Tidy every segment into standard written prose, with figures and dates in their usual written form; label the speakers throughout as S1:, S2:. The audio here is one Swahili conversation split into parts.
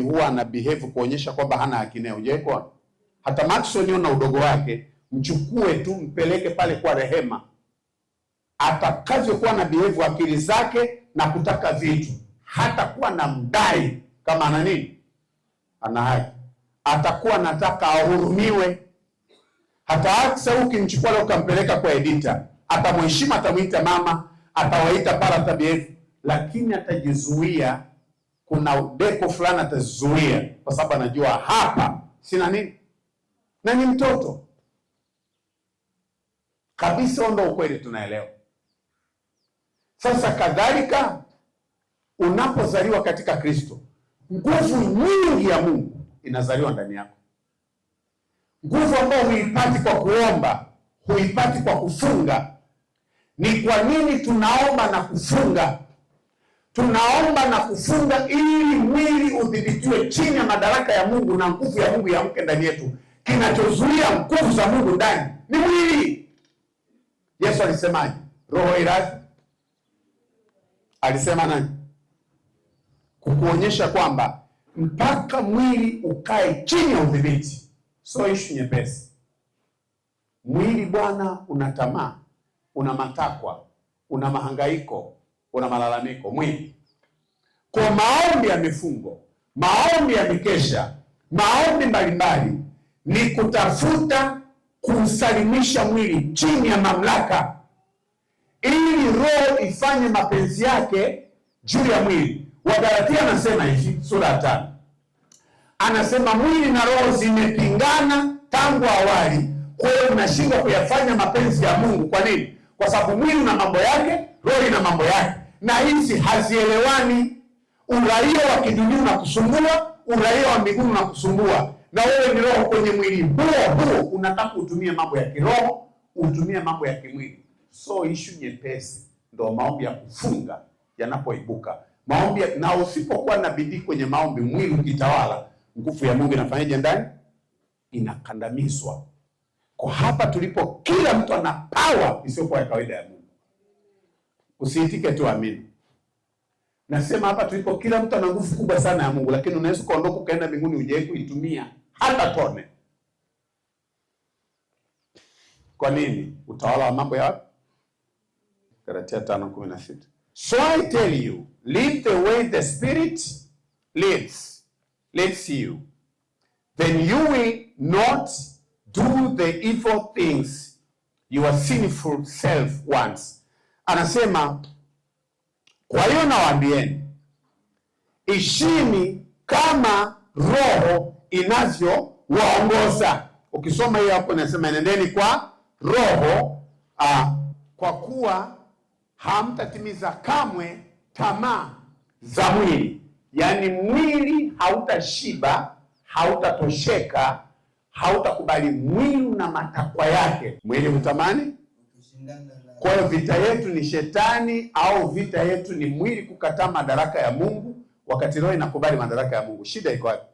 S1: huwa ana behave kuonyesha kwamba hana akili. Hujaikuwa hata Maxwell na udogo wake, mchukue tu mpeleke pale kwa Rehema, atakavyokuwa na behave akili zake na kutaka vitu, hata kuwa na mdai kama ana nini, ana haki, atakuwa nataka ahurumiwe. Hata aksa ukimchukua leo ukampeleka kwa editor, atamheshimu, atamuita mama, atawaita para tabiefu, lakini atajizuia. Kuna deko fulani atazuia kwa sababu anajua hapa sina nini na ni mtoto kabisa. Ndio ukweli, tunaelewa. Sasa kadhalika unapozaliwa katika Kristo, nguvu nyingi ya Mungu inazaliwa ndani yako, nguvu ambayo huipati kwa kuomba, huipati kwa kufunga. Ni kwa nini tunaomba na kufunga? Tunaomba na kufunga ili mwili udhibitiwe chini ya madaraka ya Mungu na nguvu ya Mungu yamke ndani yetu. Kinachozuia nguvu za Mungu ndani ni mwili. Yesu alisemaje? Roho irathi. Alisema nani? Kukuonyesha kwamba mpaka mwili ukae chini ya udhibiti. So issue nyepesi. Mwili bwana una tamaa, una matakwa, una mahangaiko, una malalamiko mwili. Kwa maombi ya mifungo, maombi ya mikesha, maombi mbalimbali ni kutafuta kumsalimisha mwili chini ya mamlaka, ili roho ifanye mapenzi yake juu ya mwili. Wagalatia anasema hivi, sura ya 5. Anasema mwili na roho zimepingana tangu awali, kwa hiyo unashindwa kuyafanya mapenzi ya Mungu. Kwa nini? Kwa sababu mwili una mambo yake, roho ina mambo yake, na hizi hazielewani. Uraia wa kidunia unakusumbua, uraia wa mbinguni unakusumbua, na wewe ni roho kwenye mwili huo unataka utumie mambo ya kiroho, utumie mambo ya kimwili. So issue nyepesi ndio maombi ya kufunga yanapoibuka. Maombi na usipokuwa na bidii kwenye maombi, mwili ukitawala, nguvu ya Mungu inafanyaje ndani? Inakandamizwa. Kwa hapa tulipo, kila mtu ana power isiyokuwa ya kawaida ya Mungu. Usiitike tu amini. Nasema hapa tulipo, kila mtu ana nguvu kubwa sana ya Mungu, lakini unaweza kuondoka ukaenda mbinguni hujawahi kuitumia hata tone. Kwa nini? Utawala wa mambo ya wapi? Galatia 5:16. So I tell you, live the way the Spirit leads you. Then you will not do the evil things your sinful self wants. Anasema, kwa hiyo nawaambieni, ishini kama Roho inavyowaongoza. Ukisoma hiyo hapo inasema nendeni kwa Roho, kwa kuwa hamtatimiza kamwe tamaa za mwili. Yaani mwili hautashiba, hautatosheka, hautakubali. Mwili na matakwa yake. Mwili hutamani. Kwa hiyo vita yetu ni shetani, au vita yetu ni mwili kukataa madaraka ya Mungu, wakati roho inakubali madaraka ya Mungu. Shida iko wapi?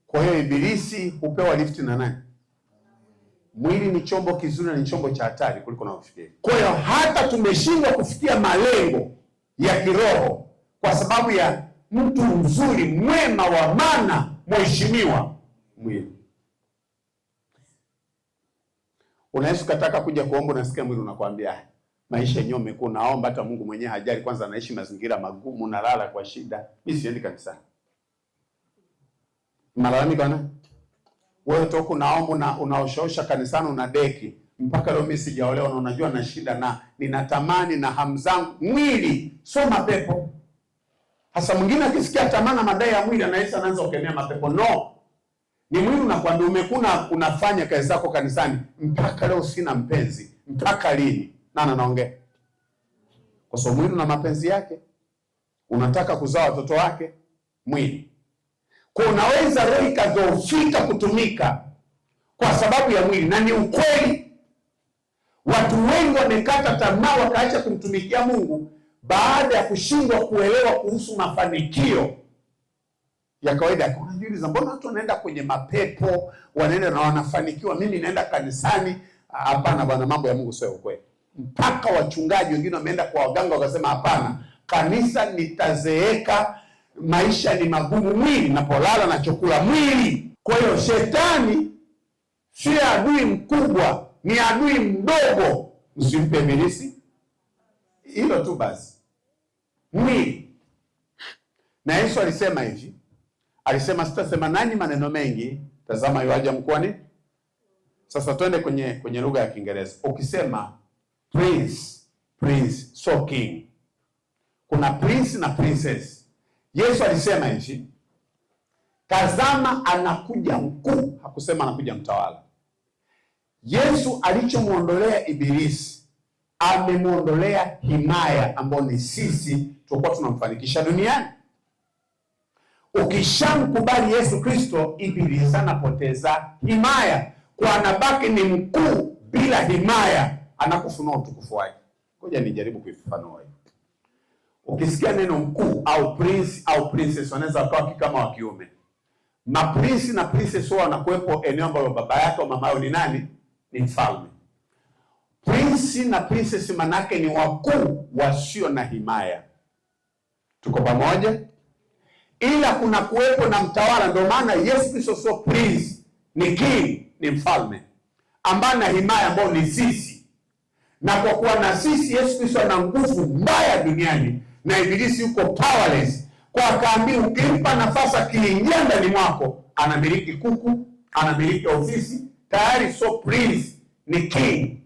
S1: Kwa hiyo ibilisi hupewa lift na nani? Mwili ni chombo kizuri na ni chombo cha hatari kuliko unavyofikiri. Kwa hiyo hata tumeshindwa kufikia malengo ya kiroho kwa sababu ya mtu mzuri, mwema, wa maana, mheshimiwa, mwili. Unaweza kutaka kuja kuomba, unasikia mwili unakuambia maisha yenyewe umekuwa naomba, hata Mungu mwenyewe hajali, kwanza anaishi mazingira magumu, nalala kwa shida, mimi siendi kanisani. Malalamiko na wewe toka naomba unaoshaosha kanisani, una deki mpaka leo mimi sijaolewa, na unajua na shida na ninatamani na hamu zangu. Mwili sio mapepo. Hasa mwingine akisikia tamaa na madai ya mwili anaanza kukemea mapepo. No. Ni mwili unakwambia umekuna unafanya kazi zako kanisani, mpaka leo sina mpenzi. Mpaka lini? Nani anaongea? Kwa sababu mwili una mapenzi yake. Unataka kuzaa watoto wake, mwili. Kwa unaweza roho ikadhoofika kutumika kwa sababu ya mwili, na ni ukweli. Watu wengi wamekata tamaa wakaacha kumtumikia Mungu baada ya kushindwa kuelewa kuhusu mafanikio ya kawaida. Unajiuliza, mbona watu wanaenda kwenye mapepo, wanaenda na wanafanikiwa, mimi naenda kanisani? Hapana bwana, mambo ya Mungu sio ukweli. Mpaka wachungaji wengine wameenda kwa waganga wakasema hapana, kanisa nitazeeka, maisha ni magumu, mwili napolala na chakula mwili. Kwa hiyo shetani si adui mkubwa, ni adui mdogo. Msimpe ibilisi hilo tu basi, mwili. Na Yesu alisema hivi, alisema sitasema nanyi maneno mengi, tazama yuaja mkoani. Sasa twende kwenye lugha ya Kiingereza. Ukisema prince so king, kuna prince na princess. Yesu alisema hivi, tazama anakuja mkuu, hakusema anakuja mtawala. Yesu alichomuondolea ibilisi, amemuondolea himaya ambayo ni sisi tulikuwa tunamfanikisha duniani. Ukishamkubali Yesu Kristo, ibilisi anapoteza himaya, kwa anabaki ni mkuu bila himaya, anakufunua utukufu wake. Ngoja nijaribu kuifafanua. Ukisikia neno mkuu au prince au princess, wanaweza wakawa kama wa kiume. Maprince na princess wao wanakuwepo eneo ambalo baba yake au mama yao ni nani? Ni mfalme. Prince na princess manake ni wakuu wasio na himaya. Tuko pamoja? Ila kuna kuwepo na mtawala. Ndio maana Yesu Kristo sio prince, ni king, ni mfalme ambaye na himaya ambao ni sisi. Na kwa kuwa na sisi, Yesu Kristo ana nguvu mbaya duniani na ibilisi yuko powerless. Kwa akaambiwa ukimpa nafasi akiingia ndani mwako, anamiliki kuku, anamiliki ofisi, tayari so prince, ni king.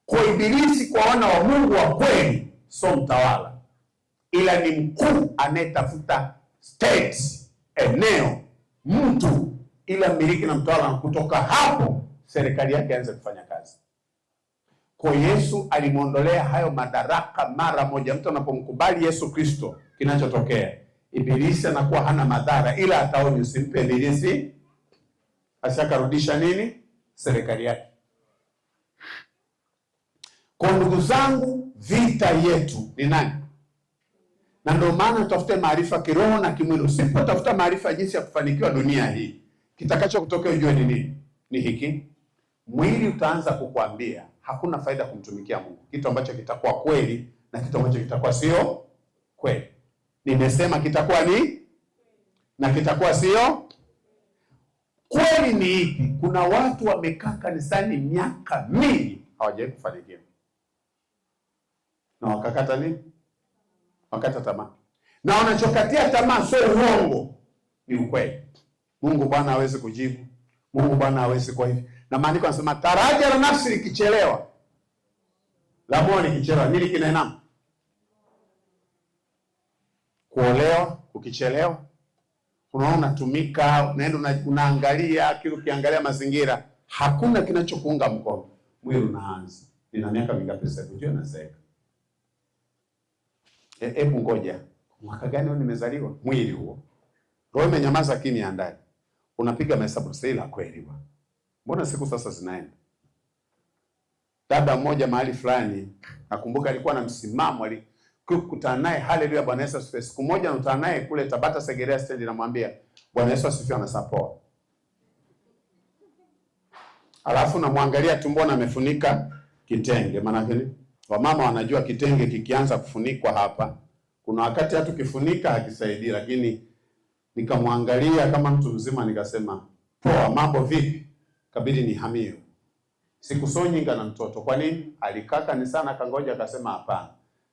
S1: Kwa ibilisi, kwa wana wa Mungu wa kweli, so mtawala, ila ni mkuu anayetafuta state, eneo, mtu, ila miliki na mtawala, na kutoka hapo serikali yake aanze kufanya kazi. Kwa Yesu alimuondolea hayo madaraka mara moja. Mtu anapomkubali Yesu Kristo, kinachotokea ibilisi anakuwa hana madhara, ila ataoni usimpe ibilisi, ashakarudisha nini? Serikali yake. Kwa ndugu zangu, vita yetu ni nani? Na ndio maana tutafute maarifa kiroho na kimwili. Usipotafuta maarifa jinsi ya kufanikiwa dunia hii, kitakacho kutokea ujue ni nini? Ni hiki. Mwili utaanza kukuambia hakuna faida kumtumikia Mungu, kitu ambacho kitakuwa kweli na kitu ambacho kitakuwa sio kweli. Nimesema kitakuwa ni na kitakuwa sio kweli. Ni ipi? Kuna watu wamekaa kanisani miaka mingi hawajawahi kufanikiwa, na wakakata nini? Wakata tamaa. Na wanachokatia tamaa sio uongo, ni ukweli. Mungu Bwana hawezi kujibu, Mungu Bwana hawezi kwa hivi. Na maandiko yanasema taraja la nafsi likichelewa, la moyo likichelewa, nini kinainama? Kuolewa ukichelewa, unaona unatumika, unaenda unaangalia kile, ukiangalia mazingira hakuna kinachokuunga mkono, mwili unaanza. Nina miaka mingapi sasa hivi nazeeka? Hebu ngoja, mwaka gani nimezaliwa? Mwili huo roho imenyamaza kimya ndani, unapiga mahesabu sasa, ila kweli bwana, mbona siku sasa zinaenda? Dada mmoja mahali fulani, nakumbuka alikuwa na msimamo, alikutana naye, haleluya, Bwana Yesu asifiwe. Siku moja nakutana naye kule Tabata Segerea stand, namwambia Bwana Yesu asifiwe, anasapoa. Alafu namwangalia tumboni amefunika kitenge. Maana gani? Wamama wanajua kitenge kikianza kufunikwa hapa, kuna wakati hata kifunika hakisaidii, lakini nikamwangalia kama mtu mzima, nikasema poa, mambo vipi? Kabidi nihamie. Sikusonyinga na mtoto. Kwa nini? Alikaa kanisani akangoja, akasema hapana.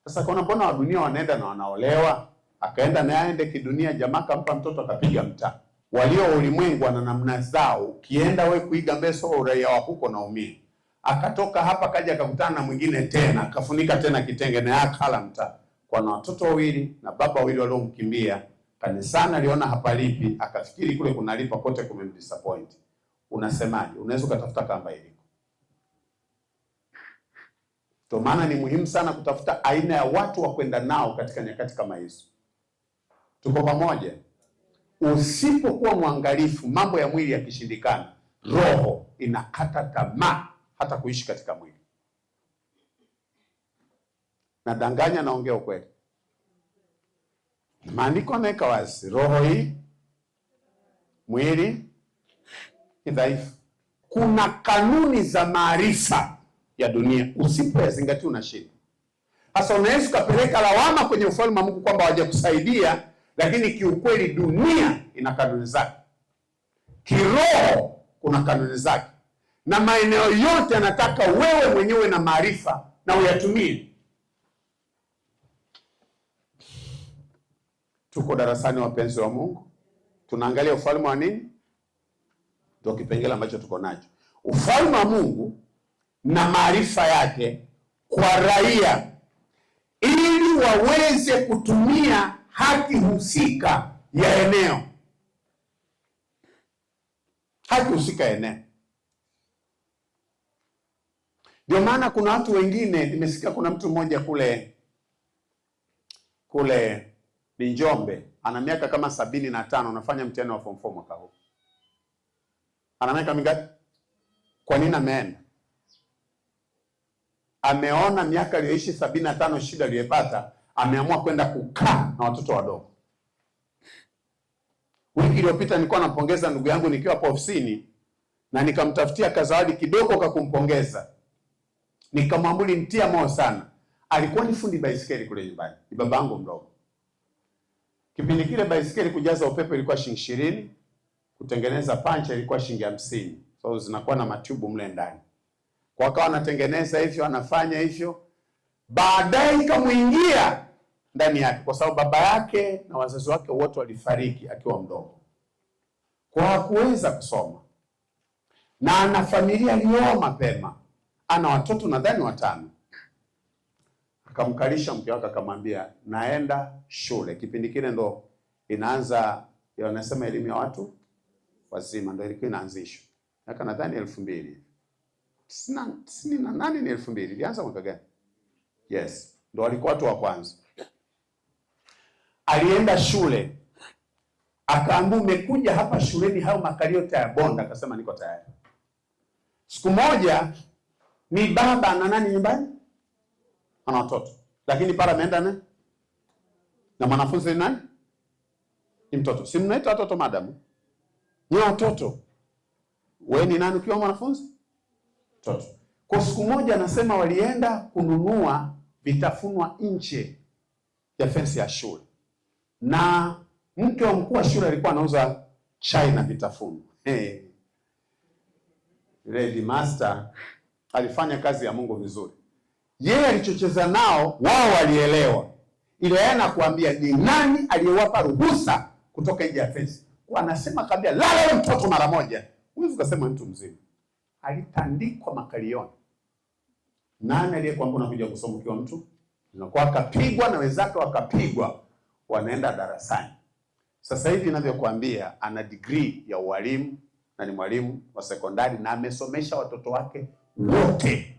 S1: Sasa kuna mbona wa dunia wanaenda na wanaolewa, akaenda na aende kidunia, jamaa kampa mtoto akapiga mtaa. Walio ulimwengu wana namna zao, ukienda wewe kuiga mbeso uraia wa huko na umii. Akatoka hapa kaja akakutana na mwingine tena, akafunika tena kitenge na akala mtaa. Kwa na watoto wawili na baba wawili waliomkimbia kanisani, aliona hapalipi, akafikiri kule kunalipa, kote kumemdisappoint. Unasemaje? Unaweza kutafuta kamba iliko. Kwa maana ni muhimu sana kutafuta aina ya watu wa kwenda nao katika nyakati kama hizo. Tuko pamoja? Usipokuwa mwangalifu, mambo ya mwili yakishindikana, roho inakata tamaa hata kuishi katika mwili. Nadanganya, naongea ukweli? Maandiko yanaweka wazi, roho hii, mwili ni dhaifu. Kuna kanuni za maarifa ya dunia, usipoyazingatia unashinda. Sasa unaweza kupeleka lawama kwenye ufalme wa Mungu kwamba hawajakusaidia, lakini kiukweli dunia ina kanuni zake, kiroho kuna kanuni zake, na maeneo yote yanataka wewe mwenyewe na maarifa na uyatumie. Tuko darasani, wapenzi wa Mungu, tunaangalia ufalme wa nini? Ndio kipengele ambacho tuko nacho, ufalme wa Mungu na maarifa yake kwa raia, ili waweze kutumia haki husika ya eneo. Haki husika ya eneo. Ndio maana kuna watu wengine, nimesikia kuna mtu mmoja kule ni Njombe, ana miaka kama 75, anafanya mtihani wa form 4 mwaka huu. Ana miaka mingapi? Kwa nini ameenda? Ameona miaka aliyoishi 75 shida aliyopata, ameamua kwenda kukaa na watoto wadogo. Wiki iliyopita nilikuwa nampongeza ndugu yangu nikiwa hapo ofisini, na nikamtafutia kazawadi kidogo kwa kumpongeza. Nikamwambia nitia moyo sana. Alikuwa ni fundi baisikeli kule nyumbani, ni babangu mdogo. Kipindi kile baisikeli kujaza upepo ilikuwa shilingi 20, kutengeneza pancha ilikuwa shilingi 50. So zinakuwa na matubu mle ndani. Kwa akawa anatengeneza hivyo, anafanya hivyo. Baadaye ikamuingia ndani yake, kwa sababu baba yake na wazazi wake wote walifariki akiwa mdogo. Kwa hakuweza kusoma. Na ana familia alioa mapema. Ana watoto nadhani 5. Akamkalisha mke wake akamwambia, naenda shule. Kipindi kile ndo inaanza, wanasema elimu ya watu wazima, ndo ilikuwa inaanzishwa. Haka nadhani 2000. 98 ni 2000. Ilianza mwaka gani? Yes, ndo walikuwa watu wa kwanza. Alienda shule. Akaambiwa, umekuja hapa shuleni hao makalio tayabonda. Akasema niko tayari. Siku moja ni baba na nani nyumbani? Ana watoto. Lakini para ameenda na mwanafunzi ni nani? Ni mtoto. Si mnaita watoto madamu? Ni watoto. Wewe ni nani ukiwa mwanafunzi? Mtoto. Kwa siku moja anasema walienda kununua vitafunwa nje ya fence ya shule. Na mke wa mkuu wa shule alikuwa anauza chai na vitafunwa. Lady Master alifanya kazi ya Mungu vizuri. Yeye alichocheza nao, wao walielewa. Ile yeye anakuambia ni nani aliyewapa ruhusa kutoka nje ya fence. Kwa anasema kabla lala wewe mtoto mara moja. Huwezi kusema mtu mzima. Alitandikwa makalioni. Nani aliyekwambia unakuja kusoma ukiwa mtu? Unakuwa akapigwa na wenzake wakapigwa, wanaenda darasani. Sasa hivi ninavyokuambia ana degree ya ualimu na ni mwalimu wa sekondari na amesomesha watoto wake wote.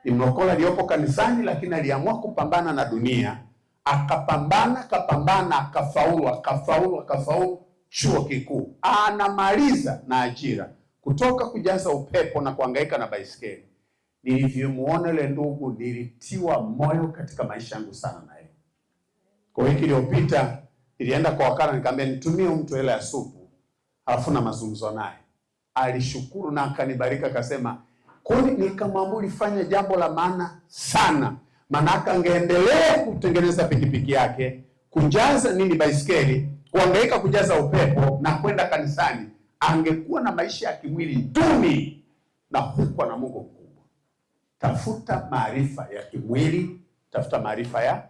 S1: Ni mlokola aliyopo kanisani, lakini aliamua kupambana na dunia. Akapambana, akafaulu chuo kikuu. Anamaliza na ajira kutoka kujaza upepo na kuhangaika na baisikeli. Nilivyomuona ile ndugu nilitiwa moyo katika maisha yangu sana na yeye. Kwa wiki iliyopita nilienda kwa wakala nikamwambia nitumie mtu hela ya supu, alafu na mazungumzo naye. Alishukuru na akanibariki akasema, kwani nikamwambia ulifanya jambo la maana sana. Maana angeendelea kutengeneza pikipiki yake, kujaza baisikeli, kuhangaika kujaza upepo na kwenda kanisani, angekuwa na maisha ya kimwili duni na huko na Mungu mkubwa. Tafuta maarifa ya kimwili, tafuta maarifa ya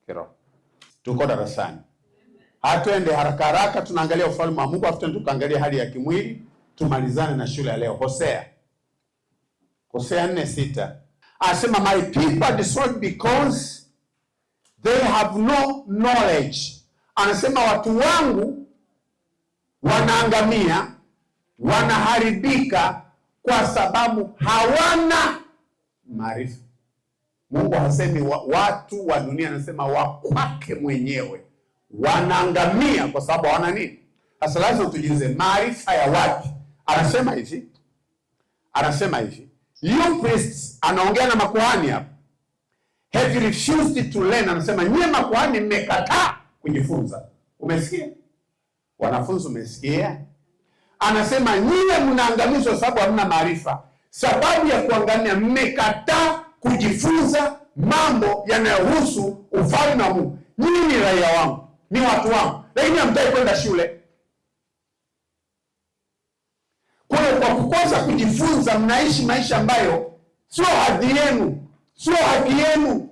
S1: kiroho. Tuko darasani. Hatuende haraka haraka, tunaangalia ufalme wa Mungu, afu tukaangalia hali ya kimwili, tumalizane na shule ya leo. Hosea 4:6. Anasema my people are destroyed because they have no knowledge. Anasema watu wangu wanaangamia, wanaharibika kwa sababu hawana maarifa. Mungu hasemi watu wa dunia, anasema wa kwake mwenyewe wanaangamia kwa sababu hawana nini? Sasa lazima tujiulize maarifa ya wapi? Anasema hivi, you priests, anaongea na makuhani hapa. Have refused to learn. Anasema nyie makuhani mmekataa kujifunza. Umesikia? Wanafunzi umesikia? Anasema nyie mnaangamizwa sababu hamna maarifa. Sababu ya kuangamia, mmekataa kujifunza mambo yanayohusu ufalme wa Mungu. Nyinyi ni raia wangu. ni watu wangu, lakini hamtaki kwenda shule. Kwa hiyo kwa kukosa kujifunza, mnaishi maisha ambayo sio hadhi yenu, sio haki yenu.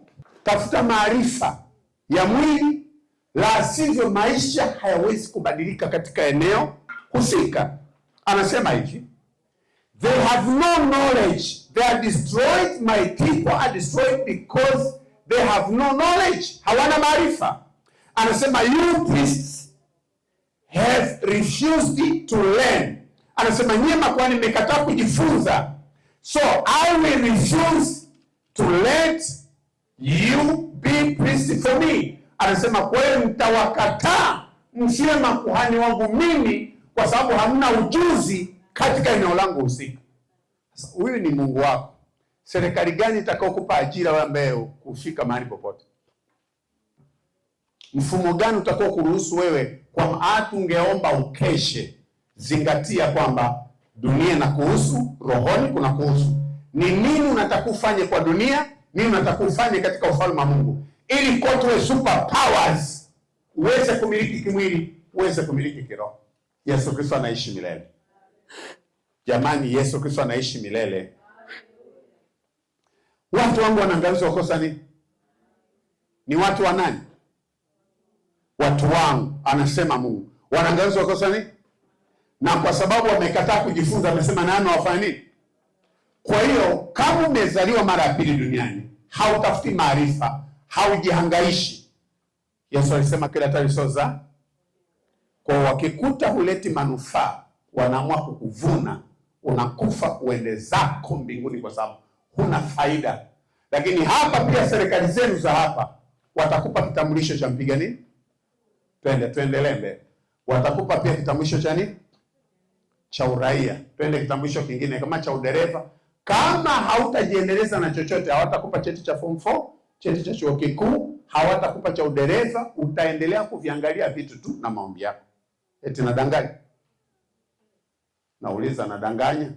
S1: Tafuta maarifa ya mwili, la sivyo maisha hayawezi kubadilika katika eneo husika. Anasema hivi, they have no knowledge, they are destroyed, my people are destroyed because they have no knowledge. Hawana maarifa. Anasema you priests have refused to learn. Anasema nyema kwa nimekataa kujifunza, so I will refuse to let you be priest for me. Anasema kwa hiyo mtawakataa msiwe makuhani wangu mimi, kwa sababu hamna ujuzi katika eneo langu husika. Sasa huyu ni Mungu wako. Serikali gani itakayokupa ajira wewe ambaye kufika mahali popote? Mfumo gani utakao kuruhusu wewe? Kwa maana ungeomba ukeshe. Zingatia kwamba dunia inakuhusu, rohoni kuna kuhusu. Ni nini unataka ufanye kwa dunia, nini unataka ufanye katika ufalme wa Mungu, ili kote super powers uweze kumiliki kimwili, uweze kumiliki kiroho. Yesu Kristo anaishi milele. Jamani, Yesu Kristo anaishi milele. Watu wangu wanaangamizwa wakosa nini? Ni watu wa nani? Watu wangu, anasema Mungu. Wanaangamizwa wakosa nini? Na kwa sababu wamekataa kujifunza, amesema nani wafanye nini? Kwa hiyo kama umezaliwa mara ya pili duniani, hautafuti maarifa, haujihangaishi. Yesu alisema kila talisoza kwa wakikuta huleti manufaa, wanaamua kukuvuna, unakufa uende zako mbinguni kwa sababu huna faida. Lakini hapa pia serikali zenu za hapa watakupa kitambulisho cha mpiga nini? Tuendelee mbele. Watakupa pia kitambulisho cha nini? Cha uraia. Twende kitambulisho kingine kama cha udereva. Kama hautajiendeleza na chochote, hawatakupa cheti cha form 4, cheti cha chuo kikuu, hawatakupa cha udereva, utaendelea kuviangalia vitu tu na maombi yako. Eti nadanganya? Nauliza, nadanganya?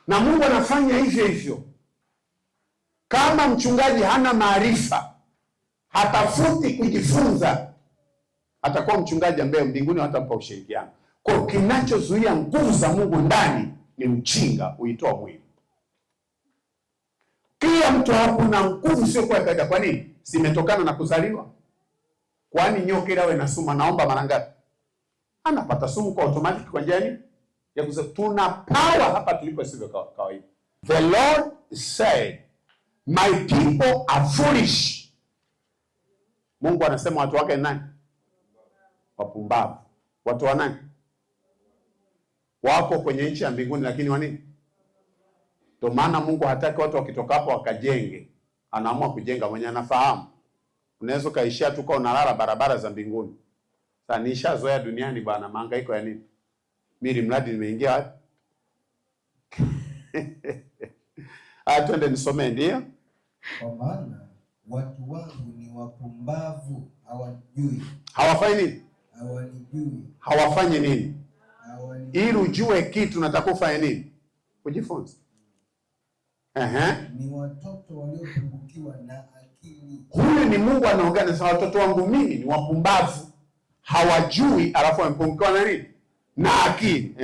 S1: Na Mungu anafanya hivyo hivyo. Kama mchungaji hana maarifa, hatafuti kujifunza, atakuwa mchungaji ambaye mbinguni hawatampa ushirikiano. Kwa kinachozuia nguvu za Mungu ndani ni mchinga uitoa mwili. Kila mtu hapo na nguvu sio kwa kawaida. Kwa nini? Simetokana na kuzaliwa. Kwani nyoka ile awe na sumu anaomba mara ngapi? Anapata sumu kwa automatic kwa njia ya kusema tuna power hapa tulipo sivyo kawaida. The Lord said, my people are foolish. Mungu anasema watu wake nani? Wapumbavu. Watu wa nani? Wako kwenye nchi ya mbinguni lakini wa nini? Ndio maana Mungu hataki watu wakitoka hapo wakajenge. Anaamua kujenga mwenye anafahamu. Unaweza kaishia tu kwa unalala barabara za mbinguni. Sasa nishazoea duniani bwana, mahangaiko ya nini? Mimi mradi nimeingia wapi? Twende nisomee ndio.
S2: Kwa maana watu wangu ni wapumbavu, hawajui.
S1: Hawafanyi nini?
S2: Hawanijui.
S1: Hawafanyi nini?
S2: Hawanijui.
S1: Ili ujue kitu nataka ufanye nini? Kujifunza.
S2: Ni watoto waliopungukiwa na akili.
S1: Huyu ni Mungu anaongea na watoto wangu mimi ni wapumbavu, hawajui, alafu wamepungukiwa na nini? Na akili.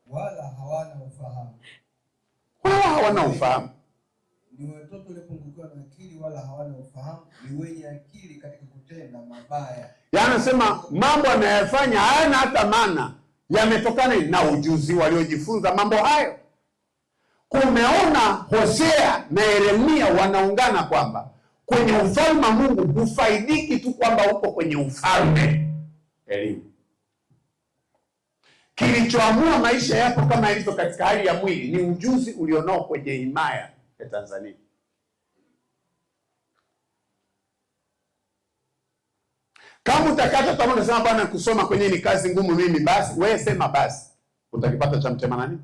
S2: Wala hawana ufahamu.
S1: Wala hawana ufahamu.
S2: Ni watoto waliopungukiwa na akili wala hawana ufahamu, ni wenye akili katika kutenda mabaya.
S1: Yaani anasema mambo anayofanya hayana hata maana, yametokana na ujuzi waliojifunza mambo hayo. Kumeona Hosea na Yeremia wanaungana kwamba kwenye ufalme wa Mungu hufaidiki tu kwamba uko kwenye ufalme. Elimu. Kilichoamua maisha yako kama ilivyo katika hali ya mwili ni ujuzi ulionao kwenye himaya ya Tanzania. Kama utakata tamaa unasema bwana kusoma kwenye ni kazi ngumu mimi, basi wewe sema basi. Utakipata cha mtema nani?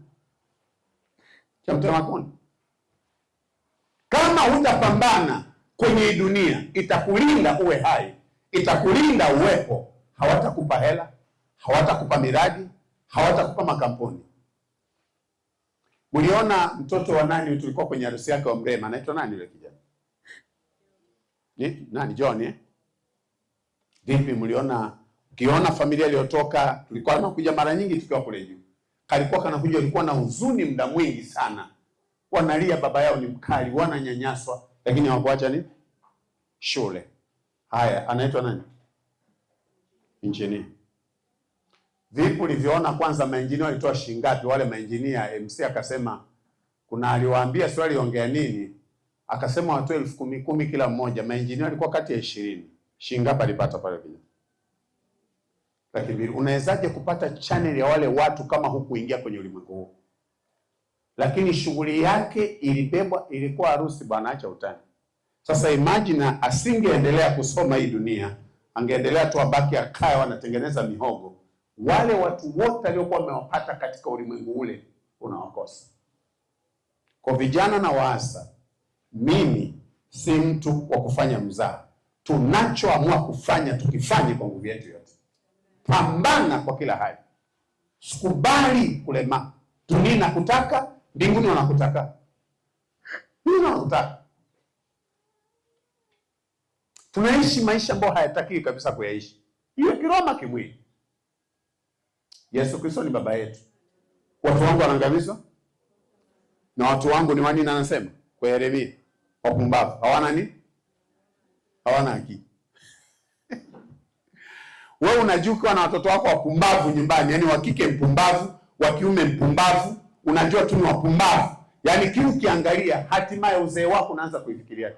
S1: Cha mtema kuni. Kama hutapambana kwenye dunia, itakulinda uwe hai, itakulinda uwepo. Hawatakupa hela, hawatakupa miradi, hawatakupa makampuni. Mliona mtoto wa nani tulikuwa kwenye harusi yake wa Mrema, anaitwa nani yule kijana? Nani? John Vipi mliona, ukiona familia iliyotoka, tulikuwa tunakuja mara nyingi tukiwa kule juu. Kalikuwa kanakuja, walikuwa na huzuni muda mwingi sana. Wanalia baba yao ni mkali, wananyanyaswa, lakini hawakuacha ni shule. Haya, anaitwa nani? Engineer. Vipi ulivyoona kwanza maengineer walitoa shilingi ngapi wale maengineer? MC akasema kuna aliwaambia swali ongea nini? Akasema watoe 10,000 kila mmoja. Maengineer walikuwa kati ya 20. Shilingi ngapi alipata pale vile? Lakini unawezaje kupata channel ya wale watu kama hukuingia kwenye ulimwengu huu? Lakini shughuli yake ilibebwa, ilikuwa harusi bwana, acha utani. Sasa imagine asingeendelea kusoma hii dunia, angeendelea tu abaki akae wanatengeneza mihogo. Wale watu wote waliokuwa wamewapata katika ulimwengu ule unawakosa. Kwa vijana na waasa, mimi si mtu wa kufanya mzaha. Tunachoamua kufanya tukifanye kwa nguvu yetu yote. Pambana kwa kila hali. Sikubali kulema. Dunia inakutaka, mbinguni wanakutaka. Nini wanakutaka? Tunaishi maisha ambayo hayataki kabisa kuyaishi. Hiyo kiroma kimwili. Yesu Kristo ni baba yetu. Watu wangu wanaangamizwa na watu wangu ni wanini, anasema kwa Yeremia, wapumbavu. Hawana nini? Hawana akili. Wewe unajuka na watoto wako wapumbavu nyumbani, yani wa kike mpumbavu, wa kiume mpumbavu, unajua tu ni wapumbavu. Yani kiu kiangalia, hatimaye uzee wako unaanza kuifikiria.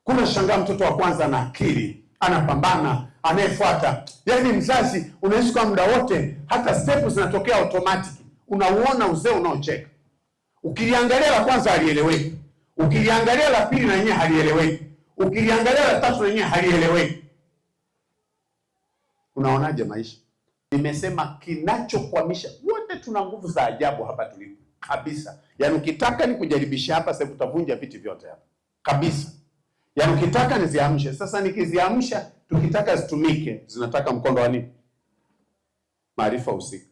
S1: Kuna shangaa mtoto wa kwanza na akili, anapambana, anayefuata. Yani mzazi unaishi kwa muda wote, hata step zinatokea automatic. Unauona uzee unaocheka. Ukiliangalia la kwanza halieleweki. Ukiliangalia la pili na yenyewe halieleweki. Ukiliangalia la tatu na yenyewe halieleweki. Unaonaje maisha? Nimesema kinachokwamisha, wote tuna nguvu za ajabu hapa tulipo. Kabisa. Yaani ukitaka ni kujaribisha hapa sasa utavunja viti vyote hapa. Kabisa. Yaani ukitaka niziamshe. Sasa nikiziamsha, tukitaka zitumike, zinataka mkondo wa nini? Maarifa husika.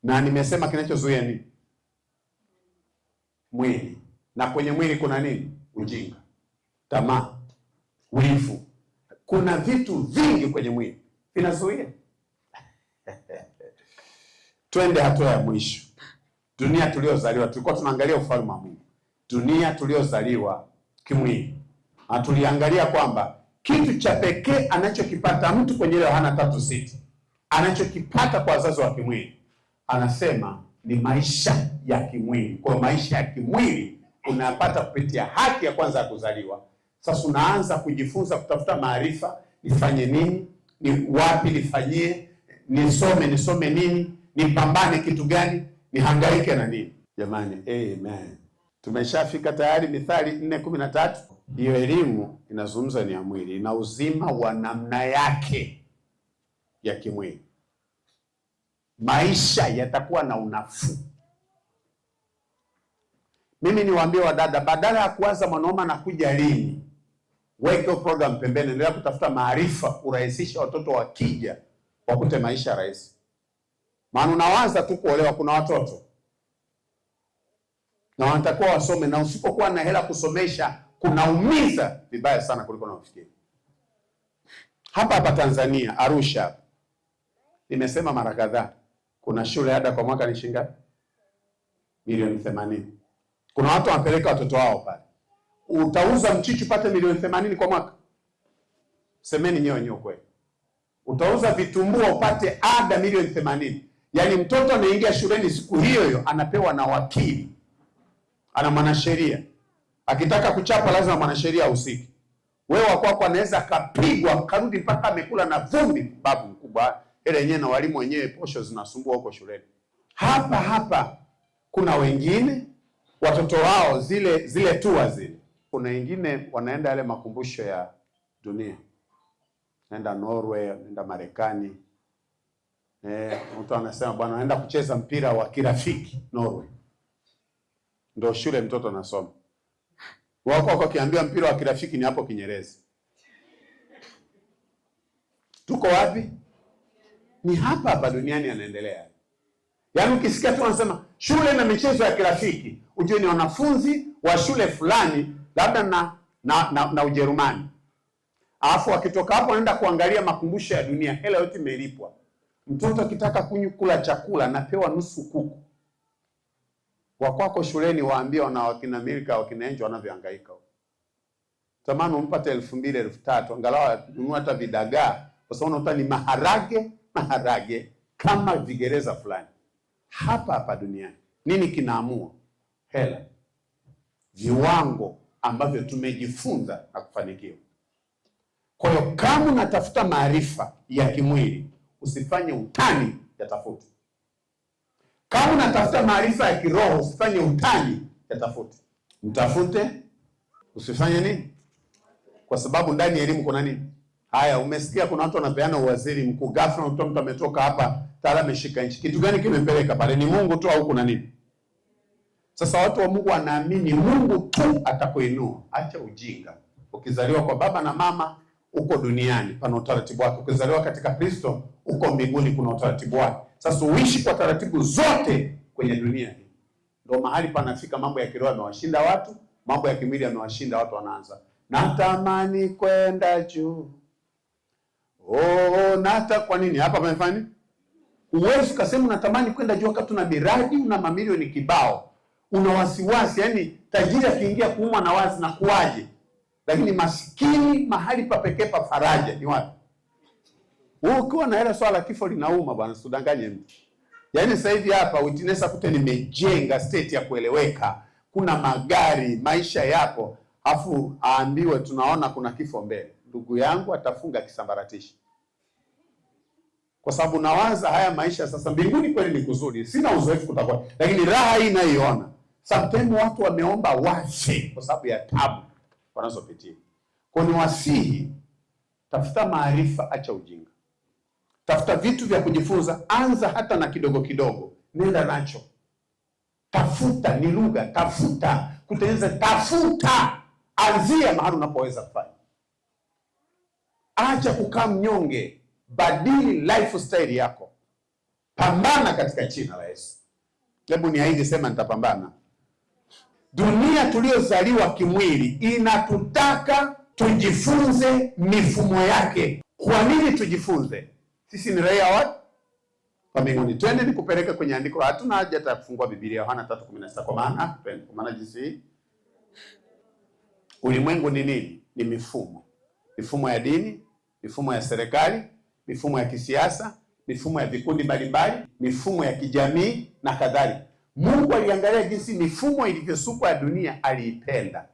S1: Na nimesema kinachozuia nini? Mwili. Na kwenye mwili kuna nini? Ujinga, tamaa, wivu. Kuna vitu vingi kwenye mwili vinazuia. Twende hatua ya mwisho. Dunia tuliozaliwa, tulikuwa tunaangalia ufalme wa Mungu. Dunia tuliozaliwa kimwili. Na tuliangalia kwamba kitu cha pekee anachokipata mtu kwenye ile Yohana 3:6, anachokipata kwa wazazi wa kimwili, anasema ni maisha ya kimwili. Kwa maisha ya kimwili unapata kupitia haki ya kwanza ya kuzaliwa. Sasa unaanza kujifunza kutafuta maarifa, nifanye nini? Ni wapi nifanyie? Nisome nini? Nipambane kitu gani? Nihangaike na nini? Jamani, amen. Tumeshafika tayari Mithali 4:13. Hiyo elimu inazungumza ni ya mwili, ina uzima wa namna yake ya kimwili. Maisha yatakuwa na unafuu. Mimi niwaambie wadada, badala ya kuanza mwanaume anakuja lini, weke program pembeni, endelea kutafuta maarifa, urahisisha watoto wakija wakute maisha rahisi. Maana unawaza tu kuolewa, kuna watoto na wanatakiwa wasome, na usipokuwa na hela kusomesha kunaumiza vibaya sana kuliko unafikiri. Hapa Tanzania, Arusha, nimesema mara kadhaa, kuna shule ada kwa mwaka ni shilingi ngapi? Milioni 80. Kuna watu wanapeleka watoto wao pale. Utauza mchichu pate milioni 80 kwa mwaka? Semeni nyewe kweli. Utauza vitumbua upate ada milioni 80. Yaani mtoto anaingia shuleni siku hiyo hiyo anapewa na wakili. Ana mwanasheria. Akitaka kuchapa lazima mwanasheria ahusike. Wewe wako anaweza kapigwa karudi mpaka amekula na vumbi, babu mkubwa. Ile yenyewe na walimu wenyewe posho zinasumbua huko shuleni. Hapa kuna wengine watoto wao zile tour zile. Kuna wengine wanaenda yale makumbusho ya dunia. Naenda Norway, naenda Marekani. Mtu anasema bwana naenda kucheza mpira wa kirafiki Norway. Ndio shule mtoto anasoma. Wako kiambia mpira wa kirafiki ni hapo Kinyerezi. Tuko wapi? Ni hapa duniani anaendelea. Yaani ukisikia tu wanasema shule na michezo ya kirafiki, ujue ni wanafunzi wa shule fulani labda na Ujerumani Alafu wakitoka hapo wanaenda kuangalia makumbusho ya dunia, hela yote imelipwa. Mtoto akitaka kula chakula anapewa nusu kuku. Wakwako shuleni waambie wana wakina Amerika wakina Enjo wanavyohangaika. Tamani umpate 2,000 3,000 angalau nunua hata vidagaa, kwa sababu unakuta ni maharage kama Vigereza fulani. Hapa duniani nini kinaamua? Hela. Viwango ambavyo tumejifunza na kufanikiwa. Kwa hiyo kama unatafuta maarifa ya kimwili, usifanye utani, yatafute. Kama unatafuta maarifa ya kiroho, usifanye utani, yatafute. Mtafute, usifanye nini? Kwa sababu ndani ya elimu kuna nini? Haya, umesikia kuna watu wanapeana uwaziri mkuu, ghafla mtu ametoka hapa tayari ameshika nchi. Kitu gani kimempeleka pale? Ni Mungu tu au kuna nini? Sasa watu wa Mungu wanaamini Mungu tu atakuinua. Acha ujinga. Ukizaliwa kwa baba na mama uko duniani, pana utaratibu wake. Ukizaliwa katika Kristo uko mbinguni, kuna utaratibu wake. Sasa uishi kwa taratibu zote kwenye dunia hii. Ndio mahali panafika mambo ya kiroho yamewashinda watu, mambo ya kimwili yamewashinda watu, wanaanza natamani kwenda juu. Kwa nini? Hapa pamefanya nini? Uwezo kasema unatamani kwenda juu wakati una miradi, una mamilioni kibao. Una wasiwasi, yani tajiri akiingia kuumwa na wazi na kuaje. Lakini maskini mahali pa pekee pa faraja ni wapi? Wewe ukiwa na hela swala kifo linauma bwana, usidanganye mtu. Yaani sasa hivi hapa witness akute nimejenga state ya kueleweka. Kuna magari, maisha yapo. Afu aambiwe tunaona kuna kifo mbele. Ndugu yangu atafunga kisambaratishi. Kwa sababu nawaza haya maisha sasa mbinguni kweli ni kuzuri. Sina uzoefu kutakuwa. Lakini raha hii naiona. Sometimes watu wameomba wafe kwa sababu ya tabu wanazopitia. Kwa ni wasihi, tafuta maarifa, acha ujinga. Tafuta vitu vya kujifunza, anza hata na kidogo kidogo. Nenda nacho. Tafuta ni lugha, tafuta kutengeneza, tafuta. Anzia mahali unapoweza kufanya. Acha kukaa mnyonge, badili lifestyle yako. Pambana katika jina la Yesu. Hebu niahidi, sema nitapambana. Dunia tuliozaliwa kimwili inatutaka tujifunze mifumo yake. Kwa nini tujifunze? Sisi ni raia wa mbinguni. Twende nikupeleke kwenye andiko. Hatuna haja hata kufungua Biblia, Yohana 3:16 kwa maana jinsi ulimwengu ni nini? Ni mifumo. Mifumo ya dini, mifumo ya serikali, mifumo ya kisiasa, mifumo ya vikundi mbalimbali, mifumo ya kijamii na kadhalika. Mungu aliangalia jinsi mifumo ilivyosukwa ya dunia, aliipenda.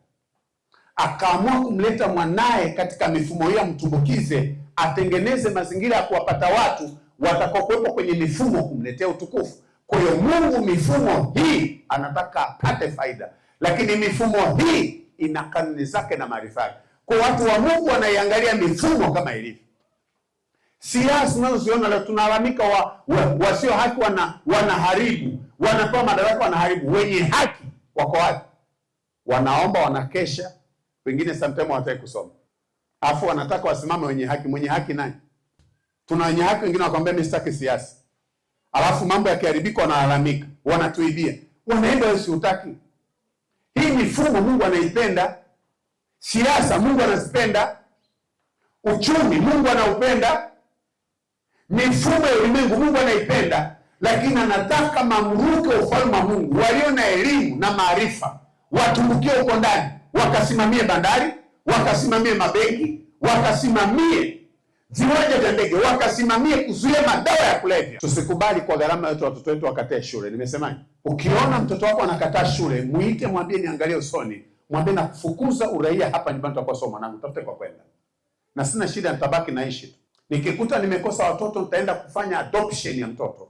S1: Akaamua kumleta mwanae katika mifumo hiyo, mtumbukize, atengeneze mazingira ya kuwapata watu watakaokuwepo kwenye mifumo kumletea utukufu. Kwa hiyo Mungu mifumo hii anataka apate faida. Lakini mifumo hii ina kanuni zake na maarifa yake. Kwa watu wa Mungu wanaiangalia mifumo kama ilivyo. Siasa tunazoziona leo, tunalalamika wasio haki wanaharibu, wanapewa madaraka wanaharibu. Wenye haki wako wapi? Wanaomba, wanakesha, wengine sometimes hawataki kusoma. Alafu wanataka wasimame wenye haki. Mwenye haki nani? Tuna wenye haki wengine wakwambia mimi sitaki siasa. Alafu mambo yakiharibika wanalalamika, wanatuibia. Wanaenda wewe hutaki. Hii mifumo Mungu anaipenda. Siasa Mungu anazipenda. Uchumi Mungu anaupenda. Mifumo ya ulimwengu Mungu anaipenda, lakini anataka mamluki wa ufalme wa Mungu walio na elimu na maarifa watumbukie huko ndani, wakasimamie bandari, wakasimamie mabenki, wakasimamie viwanja vya ndege, wakasimamie kuzuia madawa ya kulevya. Tusikubali kwa gharama yote watoto wetu wakatae shule. Nimesemaje? Ukiona mtoto wako anakataa shule, muite, mwambie niangalie usoni, mwambie na kufukuza uraia hapa nyumbani, tutakuwa soma mwanangu, tafute kwa kwenda. Na sina shida, nitabaki naishi tu. Nikikuta nimekosa watoto, nitaenda kufanya adoption ya mtoto.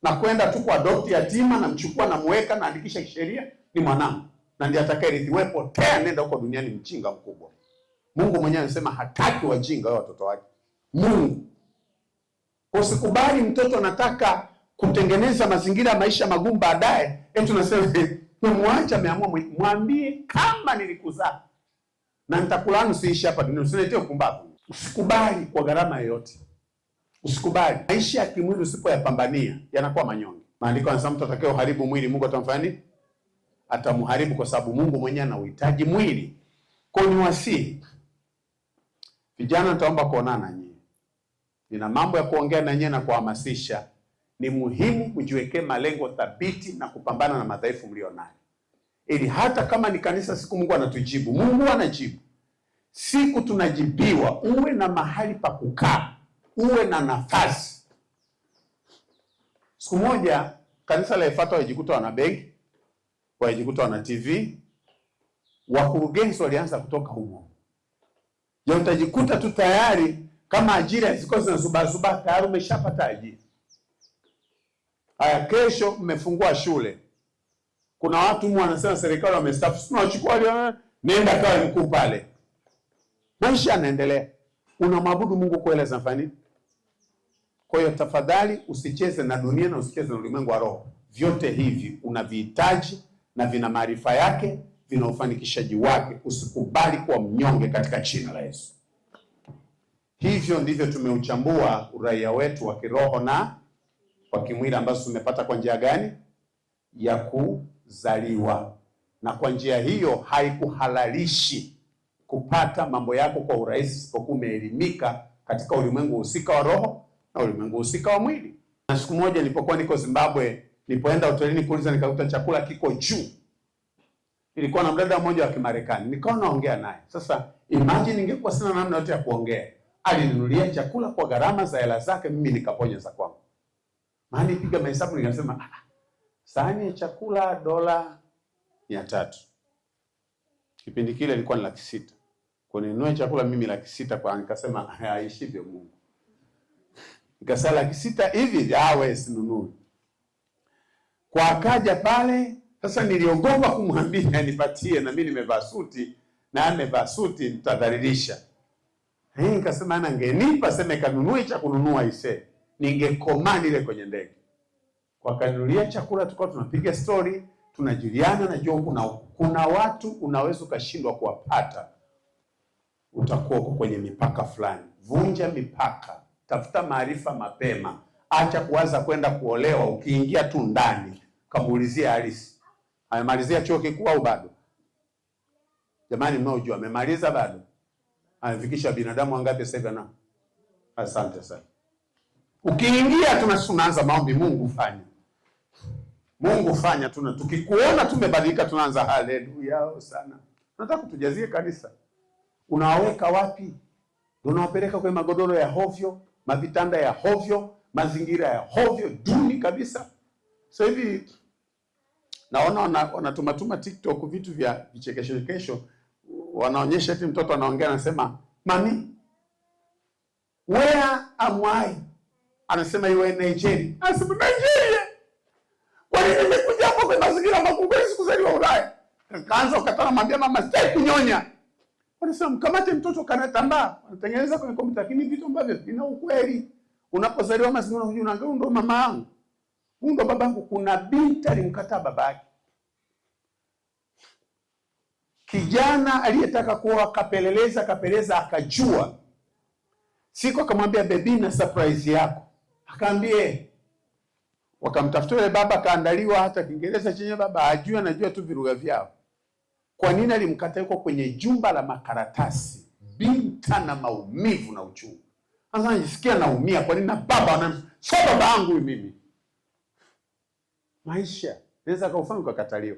S1: Na kwenda tu kwa adopt yatima, na mchukua na muweka na andikisha kisheria, ni mwanangu. Na ndiye atakayerithi. Wewe potea, nenda huko duniani mchinga mkubwa. Mungu mwenyewe anasema hataki wajinga wao watoto wake. Mungu. Usikubali mtoto anataka kutengeneza mazingira ya maisha magumu baadaye. Tunasema nimemwacha, ameamua. Mwambie kama nilikuzaa na nitakulaani, usiishi hapa duniani, usiniletee upumbavu. Usikubali kwa gharama yoyote. Usikubali. Maisha ya kimwili usipoyapambania yanakuwa manyonge. Maandiko yanasema mtu atakaye uharibu mwili Mungu atamfanya nini? Atamharibu, kwa sababu Mungu mwenyewe anauhitaji mwili. Kwa ni wasihi, Vijana nitaomba kuonana na nyinyi. Nina mambo ya kuongea na nyinyi na kuhamasisha. Ni muhimu mjiwekee malengo thabiti na kupambana na madhaifu mlionayo. Ili hata kama ni kanisa siku Mungu anatujibu, Mungu anajibu. Siku tunajibiwa, uwe na mahali pa kukaa, uwe na nafasi. Siku moja kanisa la Efata walijikuta wana benki, walijikuta wana TV, wakurugenzi walianza kutoka huko. Ya utajikuta tu tayari kama ajira ziko zinazubazuba tayari umeshapata ajira. Haya, kesho mmefungua shule. Kuna watu wanasema serikali wamestaafu, tunachukua nenda kawa mkuu pale. Maisha yanaendelea. Unamwabudu Mungu kweli zinafanya. Kwa hiyo tafadhali usicheze na dunia na usicheze na ulimwengu wa roho. Vyote hivi unavihitaji na vina maarifa yake, vina ufanikishaji wake. Usikubali kuwa mnyonge katika jina la Yesu. Hivyo ndivyo tumeuchambua uraia wetu wa kiroho na wa kimwili ambazo tumepata kwa njia gani? Ya kuzaliwa. Na kwa njia hiyo haikuhalalishi kupata mambo yako kwa urahisi isipokuwa umeelimika katika ulimwengu husika wa roho na ulimwengu husika wa mwili. Na siku moja nilipokuwa niko Zimbabwe, nilipoenda hotelini kuuliza nikakuta chakula kiko juu. Nilikuwa na mdada mmoja wa Kimarekani, nikawa naongea naye. Sasa imagine ningekuwa sina namna yote ya kuongea. Alininunulia chakula kwa gharama za hela zake, mimi nikaponya za kwangu. Maana nipiga mahesabu nikasema sahani ya chakula $300. Kipindi kile ilikuwa ni $600. Kwa ninunue chakula mimi $600 kwa nikasema haishivyo Mungu. Nikasema $600 hivi wewe sinunui. Kwa akaja pale, sasa niliogopa kumwambia nipatie na mimi nimevaa suti na amevaa suti nitadhalilisha. Nikasema ngenipa sema kanunue cha kununua ise. Ningekomani ile kwenye ndege. Kwa kanunulia chakula tukao tunapiga story, tunajuliana na jua kuna watu unaweza ukashindwa kuwapata. Utakuwa kwenye mipaka fulani. Vunja mipaka. Tafuta maarifa mapema. Acha kuanza kwenda kuolewa ukiingia tu ndani. Kamuulizia Alice. Amemalizia chuo kikuu au bado? Jamani mnaojua amemaliza bado? Amefikisha binadamu wangapi sasa hivi na? Asante sana. Ukiingia tunaanza maombi, Mungu fanya. Mungu fanya, tukikuona tumebadilika tunaanza haleluya sana. Nataka kutujazie kanisa. Unawaweka wapi? Unawapeleka kwenye magodoro ya hovyo, mavitanda ya hovyo, mazingira ya hovyo, duni kabisa. Sasa hivi naona wanatumatuma TikTok vitu vya vichekesho. Wanaonyesha eti mtoto anaongea anasema, "Mami, where am I?" Anasema you are Nigeria. Anasema Nigeria. Kwa nini nimekuja hapo kwa mazingira makubwa hizi kuzaliwa Ulaya? Kaanza ukatana mwambia mama sitaki kunyonya. Wanasema mkamate mtoto kanatambaa. Wanatengeneza kwenye kompyuta lakini vitu ambavyo vina ukweli. Unapozaliwa mazingira unaangalia ndo mama yangu. Ndo babangu. Kuna binti alimkataa babake. Kijana aliyetaka kuoa kapeleza akajua. Siku akamwambia baby na surprise yako. Akaambie wakamtafuta yule baba kaandaliwa hata Kiingereza chenye baba hajui, anajua tu viruga vyao. Kwa nini alimkata? Yuko kwenye jumba la makaratasi, binta na maumivu na uchungu. Sasa anajisikia naumia, kwa nini na baba sio baba yangu mimi. Maisha naweza kaufanya ukakataliwa.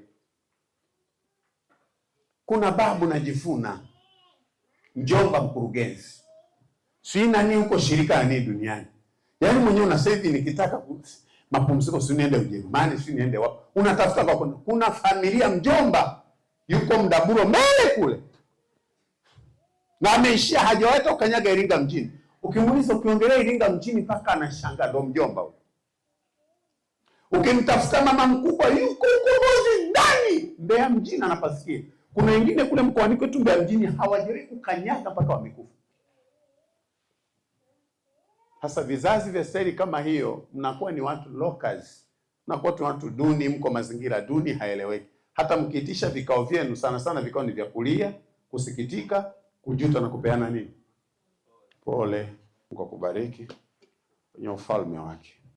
S1: Kuna babu najifuna mjomba mkurugenzi. Si nani huko shirika nani duniani. Yaani mwenyewe una save nikitaka mapumziko si niende Ujerumani, si niende wapi. Unatafuta kwa kuna familia mjomba yuko Mdaburo mbele kule. Na ameishia hajawahi ukanyaga Iringa mjini. Ukimuuliza ukiongelea Iringa mjini paka anashangaa ndo mjomba huyo. Ukimtafuta mama mkubwa yuko Mbozi ndani Mbeya mjini anapasikia. Kuna wengine kule mkoani kwetu Mbeya mjini hawajawahi kukanyaga mpaka wamekufa. Hasa vizazi vya staili kama hiyo, mnakuwa ni watu locals. Mnakuwa tu watu duni, mko mazingira duni, haeleweki. Hata mkiitisha vikao vyenu, sana vikao ni vya kulia, kusikitika, kujuta na kupeana nini? Pole. Mungu akubariki kwenye ufalme wake.